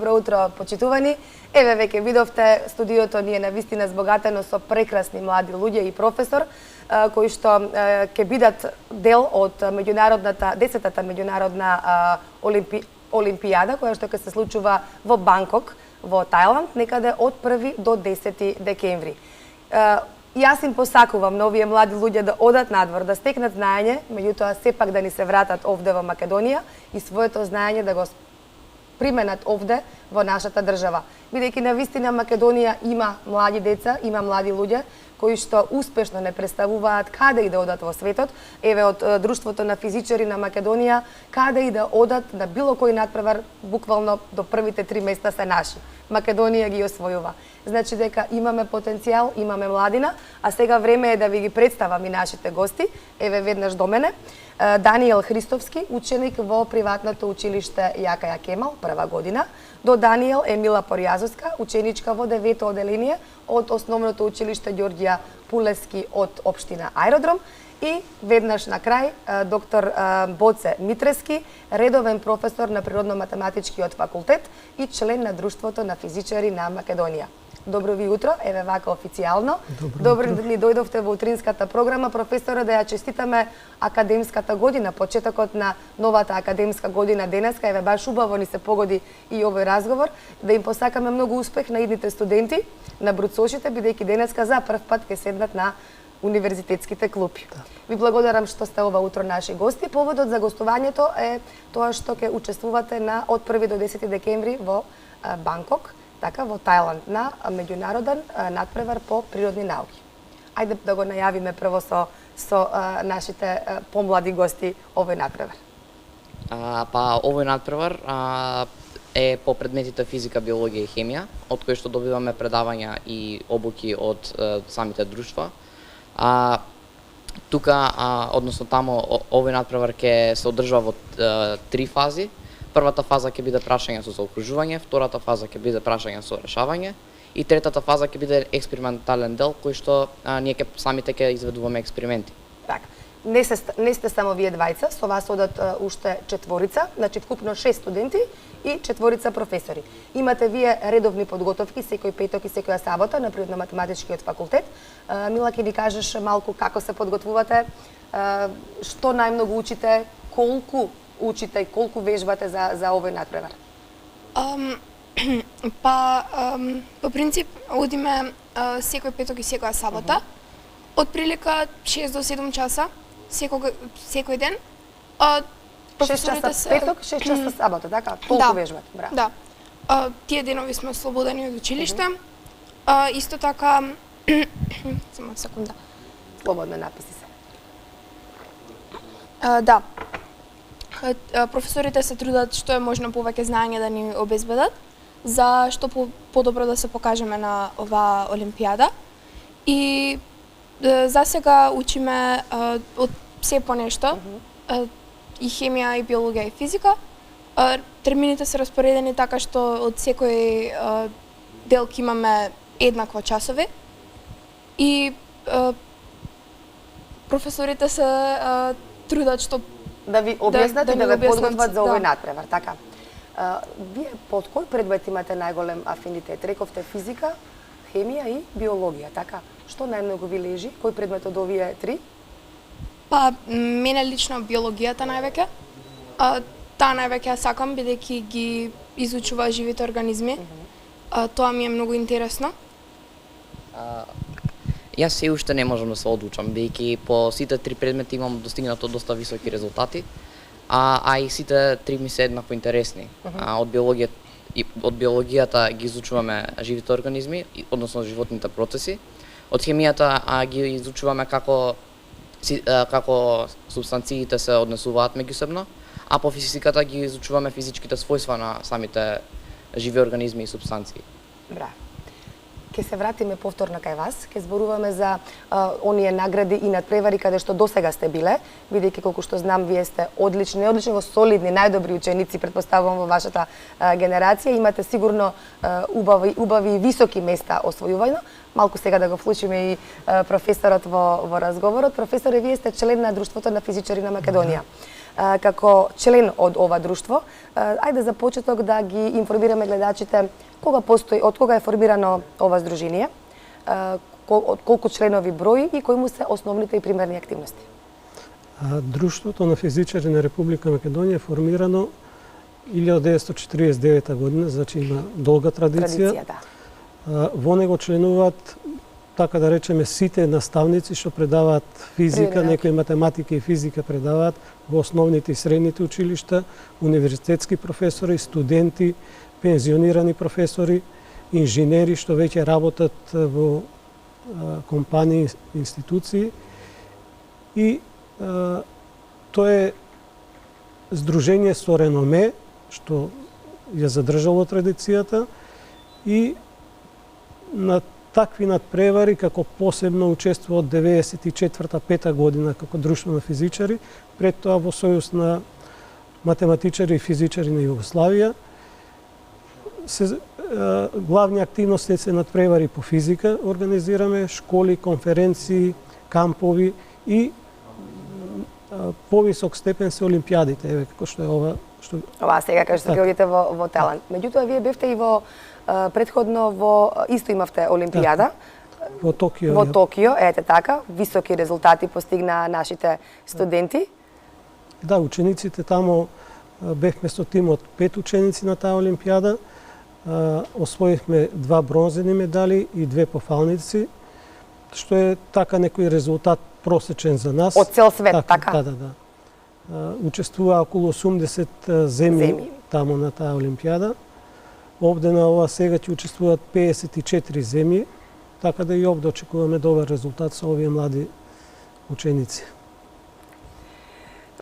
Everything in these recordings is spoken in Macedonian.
Добро утро, почитувани. Еве веќе видовте, студиото ни е навистина збогатено со прекрасни млади луѓе и професор, кои што ќе бидат дел од меѓународната 10-та меѓународна олимпијада, која што ќе се случува во Банкок, во Тајланд, некаде од 1 до 10 декември. Јас им посакувам на овие млади луѓе да одат надвор, да стекнат знаење, меѓутоа сепак да ни се вратат овде во Македонија и своето знаење да го применат овде во нашата држава. Бидејќи навистина Македонија има млади деца, има млади луѓе кои што успешно не представуваат каде и да одат во светот. Еве од Друштвото на физичари на Македонија, каде и да одат на било кој надпревар, буквално до првите 3 места се наши. Македонија ги освојува. Значи дека имаме потенцијал, имаме младина, а сега време е да ви ги представам и нашите гости. Еве веднаш до мене. Даниел Христовски, ученик во приватното училиште Јакаја Кемал, прва година. До Даниел Емила Порјазовска, ученичка во 9-то оделение од основното училиште Ѓорѓија Пулески од општина Аеродром. И веднаш на крај, доктор Боце Митрески, редовен професор на Природно-математичкиот факултет и член на Друштвото на физичари на Македонија. Добро ви утро, еве вака официјално. Добро ни дојдовте во утринската програма. Професоре, да ја честитаме академската година, почетокот на новата академска година денеска. Еве баш убаво ни се погоди и овој разговор. Да им посакаме многу успех на идните студенти, на бруцошите, бидејќи денеска за прв пат ќе седнат на универзитетските клупи. Ви благодарам што сте ова утро наши гости. Поводот за гостувањето е тоа што ќе учествувате од 1 до 10 декември во Банкок, така во Тајланд, на меѓународен надпревар по природни науки. Ајде да го најавиме прво со нашите помлади гости овој надпревар. Овој надпревар е по предметите физика, биологија и хемија, од кои што добиваме предавања и обуки од самите друштва. Тука, односно тамо, овој надпревар ќе се одржува во 3 фази. Првата фаза ќе биде прашање со заокружување, втората фаза ќе биде прашање со решавање и третата фаза ќе биде експериментален дел кој што ние самите ќе изведуваме експерименти. Така. Не сте само вие двајца, со вас одат уште 4, значи вкупно 6 студенти и 4 професори. Имате вие редовни подготовки секој петок и секоја сабота на Природно-математичкиот факултет. Мила, ќе ни кажеш малку како се подготвувате, што најмногу учите, колку учите и колку вежбате за овој надпревар? По принцип, одиме секој петок и секоја сабота, од прилика 6 до 7 часа, секој ден. 6 часа петок, 6 часа сабота, така? Толку вежбате, браво. Да. Тие денови сме слободени од училиште. Исто така, само секунда. Слободно написи се. Да. Професорите се трудат што е можно повеќе знаење да ни обезбедат, за што подобро да се покажеме на оваа олимпијада. И за сега учиме од се по нешто, и хемија, и биологија, и физика. Термините се распоредени така што од секој дел ќе имаме еднакво часови. И професорите се трудат што да ви објаснат и да ве подготват за овој надпревар, така. Вие под кој предмет имате најголем афинитет? Рековте физика, хемија и биологија, така? Што најмногу ви лежи? Кој предмет од овие 3? Мене лично биологијата највеќе. Таа највеќе ја сакам, бидејќи ги изучува живите организми. Тоа ми е многу интересно. Јас се уште не можам да се одлучам, бидејќи по сите 3 предмети имам достигнато доста високи резултати, а и сите 3 ми се еднакво интересни. Од биологијата ги изучуваме живите организми, односно животните процеси. Од хемијата ги изучуваме како субстанциите се однесуваат меѓусебно, а по физиката ги изучуваме физичките својства на самите живи организми и субстанции. Браво. Ке се вратиме повторно кај вас, ке зборуваме за оние награди и надпревари каде што досега сте биле, бидејќи колку што знам вие сте одлични солидни, најдобри ученици, претпоставувам во вашата генерација, имате сигурно убави и високи места освојувања. Малку сега да го вклучиме и професорот во разговорот. Професоре, вие сте член на Друштвото на физичари на Македонија. како член од ова друштво. Ајде за почеток да ги информираме гледачите од кога е формирано ова здружение, од колку членови брои и кои му се основните и примерни активности. Друштвото на физичари на Република Македонија е формирано 1949 година, значи има долга традиција. Во него членуваат, така да речеме, сите наставници што предаваат физика, некои математика и физика предаваат во основните и средните училишта, универзитетски професори, студенти, пензионирани професори, инженери што веќе работат во компании, институции. И тоа е здружение со реноме, што ја задржало традицијата и на такви надпревари како посебно учествува од 94-5 година како друштво на физичари, пред тоа во Сојуз на математичари и физичари на Југославија. Главни активности се надпревари по физика, организираме школи, конференции, кампови и повисок степен се олимпијадите, еве како што е ова што ова сега кај што ќе одите во Талант. Меѓутоа вие бевте и во претходно исто имавте олимпијада во Токио. Во Токио, ете така, високи резултати постигнаа нашите студенти. Да, учениците тамо бевме со тим од 5 ученици на таа олимпијада. Освоивме 2 бронзени медали и 2 пофалници, што е така некој резултат просечен за нас. Од цел свет, така? Да. Учествува околу 80 земји тамо на таа олимпијада. Овде на ова сега ќе учествуваат 54 земји, така да и овде очекуваме добар резултат со овие млади ученици.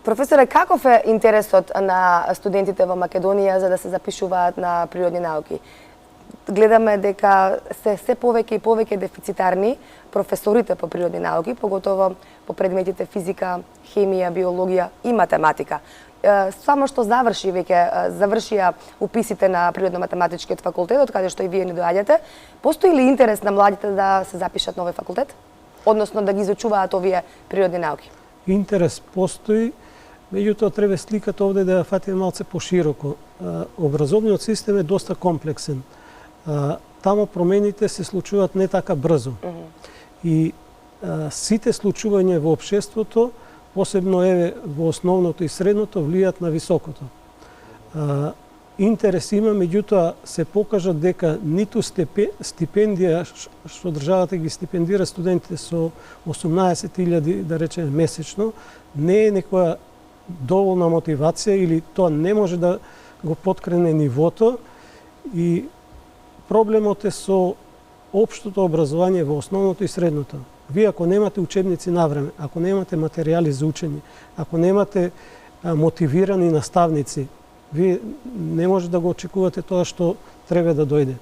Професоре, каков е интересот на студентите во Македонија за да се запишуваат на природни науки? Гледаме дека се повеќе и повеќе дефицитарни професорите по природни науки, поготово по предметите физика, хемија, биологија и математика. Само што завршија уписите на Природно-математичкиот факултет, од каде што и вие ни доаѓате, постои ли интерес на младите да се запишат на овој факултет? Односно да ги изучуваат овие природни науки? Интерес постои, меѓутоа треба сликата овде да ја фатиме малце пошироко. Образовниот систем е доста комплексен. Тамо промените се случуваат не така брзо. И сите случувања во општеството, посебно во основното и средното, влијат на високото. Интерес има, меѓутоа се покажа дека ниту стипендија што државата ги стипендира студентите со 18.000, да речеме, месечно, не е некоја доволна мотивација или тоа не може да го поткрене нивото и проблемот е со општото образование во основното и средното. Вие ако немате учебници на време, ако немате материјали за учење, ако немате мотивирани наставници, вие не може да го очекувате тоа што треба да дојде.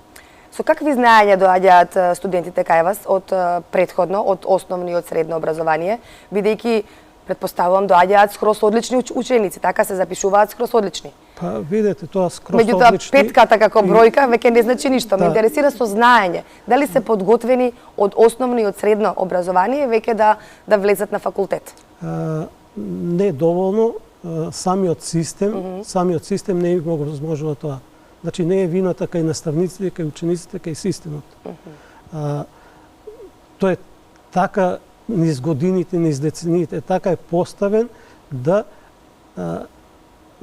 Со какви знаења доаѓаат студентите кај вас од претходно, од основно и од средно образование, бидејќи претпоставувам доаѓаат скроз одлични ученици, така се запишуваат скроз одлични. Па видете тоа скроз одлични. Меѓутоа петката како бројка веќе не значи ништо. Ме интересира со знаење. Дали се подготвени од основно и од средно образование веќе да влезат на факултет? Не доволно. Самиот систем не го возможува тоа. Значи не е вината кај наставниците, кај учениците, кај системот. Тоа е така низ годините, низ децениите, така е поставен да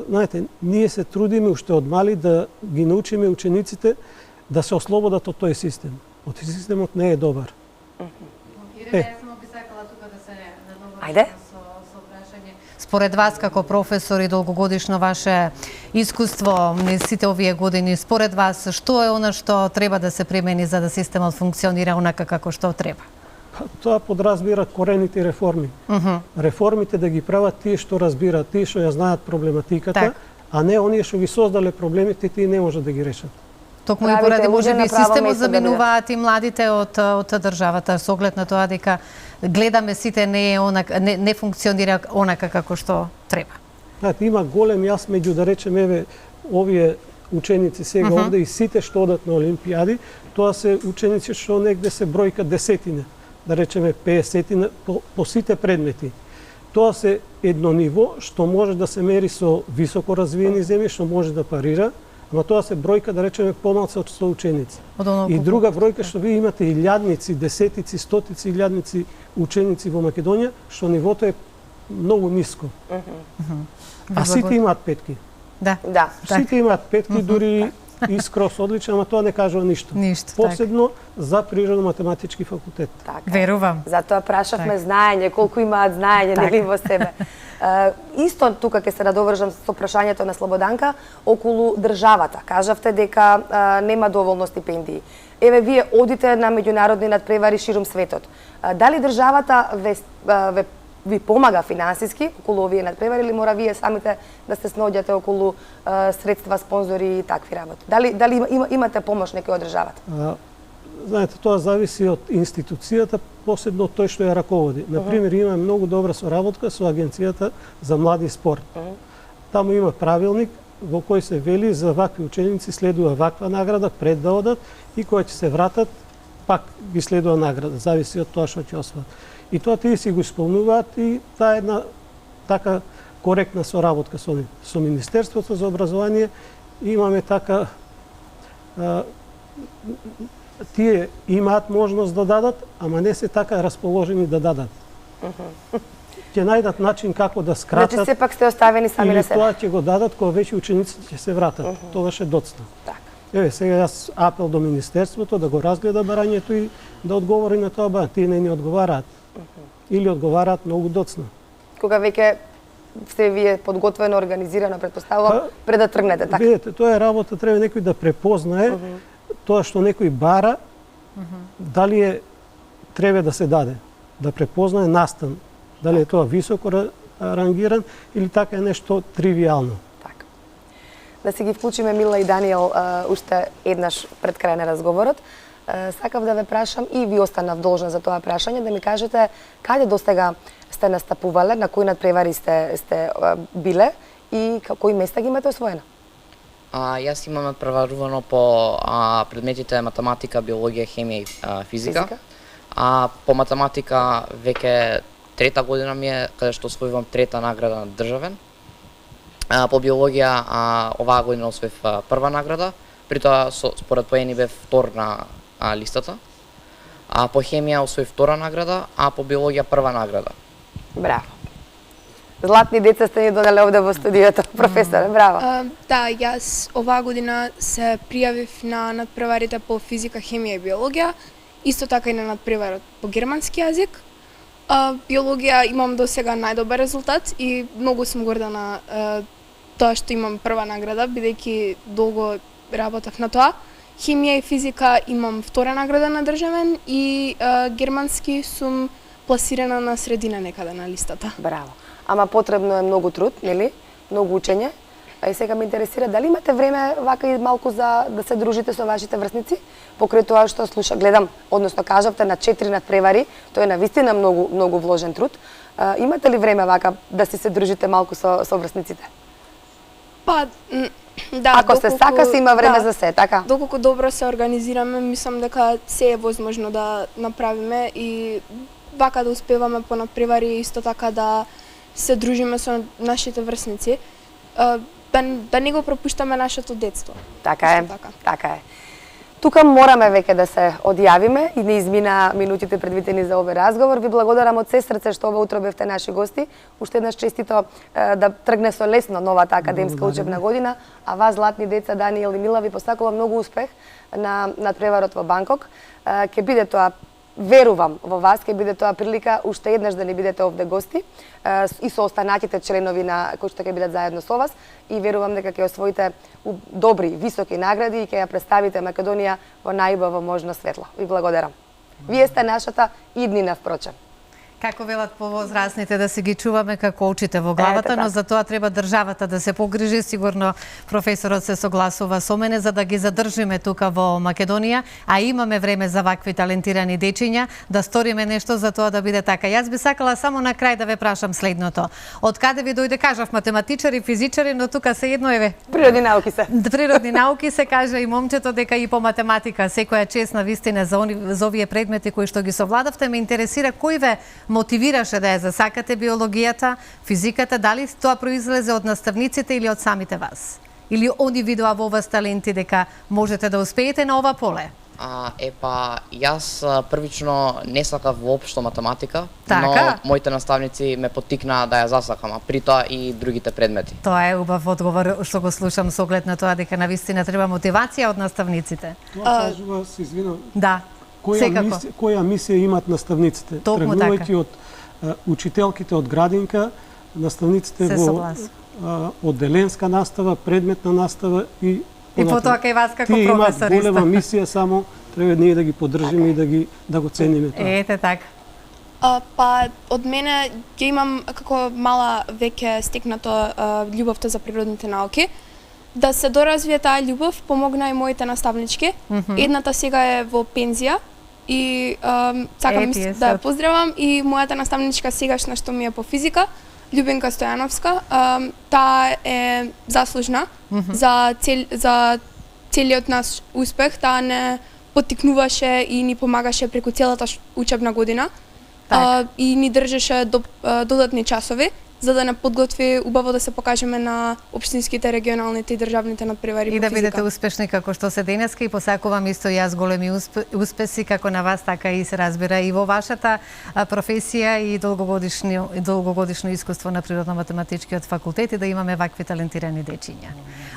знаете, ние се трудиме уште од мали да ги научиме учениците да се ослободат од тој систем. Од системот не е добар. Само би сакала тука да се надовршам Ајде. со прашање. Според вас како професор и долгогодишно ваше искуство низ сите овие години, според вас што е она што треба да се премени за да системот функционира онака како што треба? Тоа подразбира корените реформи. Реформите да ги прават тие што разбираат, тие што ја знаат проблематиката, а не оние што ги создале проблемите, тие не можат да ги решат. Токму и поради можеби системот заминуваат и младите од државата со оглед на тоа дека гледаме сите не функционира онака како што треба. Знаете, има голем јас меѓу, да речеме, овие ученици сега овде и сите што одат на олимпијади, тоа се ученици што негде се бројка десетина, да речеме 50 по сите предмети. тоа се едно ниво што може да се мери со високо развиени земји, што може да парира, ама тоа се бројка, да речеме, помалку од 100 ученици. И друга бројка што вие имате илјадници, десетици, стотици илјадници ученици во Македонија, што нивото е многу ниско. А сите имаат петки. Да. Сите имаат петки, дури Искрос одличен, ама тоа не кажува ништо. Посебно за природно-математички факултет. Верувам. Затоа прашавме знаење, колку имаат знаење нели во себе. Исто тука ќе се надовржам со прашањето на Слободанка околу државата. Кажавте дека нема доволно стипендии. Еве вие одите на меѓународни надпревари ширум светот. Дали државата ви помага финансиски околу овие надпревари или мора вие самите да се сноѓате околу средства, спонзори и такви работи? Дали имате помош некој од државата? Знаете, тоа зависи од институцијата, посебно од тој што ја раководи. Например, има многу добра соработка со Агенцијата за млади спорт. Таму има правилник во кој се вели за вакви ученици следува ваква награда пред да одат и кога ќе се вратат пак ги следува награда, зависи од тоа што ќе освојат. И тоа тие си го исполнуваат и таа е една така коректна соработка со нив. Со Министерството за образование имаме така тие имаат можност да дадат, ама не се така расположени да дадат. Ќе најдат начин како да скратат. Значи сепак сте оставени сами на себе. Или тоа ќе го дадат кога веќе учениците ќе се вратат. Тогаш е доцна. Еве, сега јас апел до Министерството да го разгледа барањето и да одговори на тоа, тие не ни одговараат. Или одговараат многу доцна. Кога веќе сте вие подготвено, организирано, претпоставувам, пред да тргнете, така? Видете, тоа е работа, треба некој да препознае тоа што некој бара, дали треба да се даде, да препознае настан, дали е тоа високо рангиран или така е нешто тривијално. Така. Да си ги вклучиме Мила и Даниел уште еднаш пред крај на разговорот. Сакав да ве прашам и ви останав должна за тоа прашање, да ми кажете каде достега сте настапувале, на кои надпревари сте биле и кои места ги имате освоено? Јас имам надпреварувано по предметите математика, биологија, хемија и физика. По математика веќе трета година ми е каде што освојувам трета награда на државен. По биологија оваа година освоив прва награда, при тоа според поени бев втор на листата. По хемија освоив втора награда, а по биологија прва награда. Браво. Златни деца сте ни донеле овде во студиото, професоре, браво. Да, јас оваа година се пријавив на надпреварите по физика, хемија и биологија, исто така и на надпреварот по германски јазик. Биологија имам до сега најдобар резултат и многу сум горда на тоа што имам прва награда, бидејќи долго работев на тоа. Хемија и физика имам втора награда на државен и германски сум пласирана на средина некаде на листата. Браво. Ама потребно е многу труд, нели? Многу учење. И сега ме интересира дали имате време вака и малку за да се дружите со вашите врсници, покрај тоа што гледам, односно кажавте на 4 надпревари, тоа е навистина многу вложен труд. Имате ли време вака да си се дружите малку со врсниците? Па, да, ако се сака, се има време за се, така? Доколку добро се организираме, мислам дека се е возможно да направиме и вака да успеваме по надпревари, исто така да се дружиме со нашите врсници, да не го пропуштаме нашето детство. Така е, така е. Тука мораме веќе да се одјавиме и не измина минутите предвидени за овој разговор. Ви благодарам од се срце што ова утро бевте наши гости. Уште еднаш честито да тргне со лесно новата академска учебна година, а вас, златни деца, Даниел и Мила, ви посакувам многу успех на надпреварот во Банкок. Ќе биде тоа, верувам во вас, ќе биде тоа прилика уште еднаш да не бидете овде гости и со останатите членови на кои што ќе бидат заедно со вас и верувам дека ќе освоите добри, високи награди и ќе ја представите Македонија во најубаво можно светло. Ви благодарам. Вие сте нашата иднина, впрочем. Како велат повозрасните да се ги чуваме како очите во главата, но за тоа треба државата да се погрижи. Сигурно професорот се согласува со мене за да ги задржиме тука во Македонија, а имаме време за вакви талентирани дечиња да сториме нешто за тоа да биде така. Јас би сакала само на крај да ве прашам следното. Од каде ви дојде, кажав, математичари, физичари, но тука се едно еве. Природни науки се. Природни науки се кажа и момчето дека и по математика. Секоја чест на вистина за овие предмети кои што ги совладавте. Ме интересира кој ве мотивираше да ја засакате биологијата, физиката? Дали тоа произлезе од наставниците или од самите вас? Или они видоа во вас таленти дека можете да успеете на ова поле? Јас првично не сакав воопшто математика, Така? но моите наставници ме поттикнаа да ја засакам, а при тоа и другите предмети. Тоа е убав одговор што го слушам со оглед на тоа дека навистина треба мотивација од наставниците. Тоа кажува, се извинам, Да, секако. која мисија имаат наставниците? Токму Тргнувајќи од учителките од градинка, наставниците Се во согласувам. одделенска настава, предметна настава и потоа кај вас како тие имаат професор голема исто. мисија, само треба ние да ги поддржиме и да го цениме тоа. Ете така. Па од мене ќе имам како мала веќе стекнато љубовта за природните науки. Да се доразвие таа љубов помогна и моите наставнички. Едната сега е во пензија и сакам тие да ја се. поздравам и мојата наставничка сегашна што ми е по физика, Љубенка Стојановска, таа е заслужна за целиот наш успех. Таа не поттикнуваше и ни помагаше преку целата учебна година. И ни држеше додатни часови за да не подготви убаво да се покажеме на општинските, регионалните и државните надпревари по И да физика. бидете успешни како што се денеска и посакувам исто јас големи успеси како на вас, така и се разбира и во вашата професија и долгогодишно искуство на Природно-математичкиот факултет и да имаме вакви талентирани дечиња.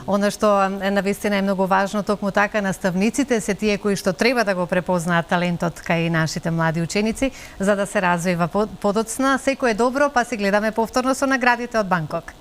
Она што навистина е многу важно, токму така наставниците се тие кои што треба да го препознаат талентот кај нашите млади ученици за да се развива подоцна. Секој е добро, па се гледаме повторно со наградите од Банкок.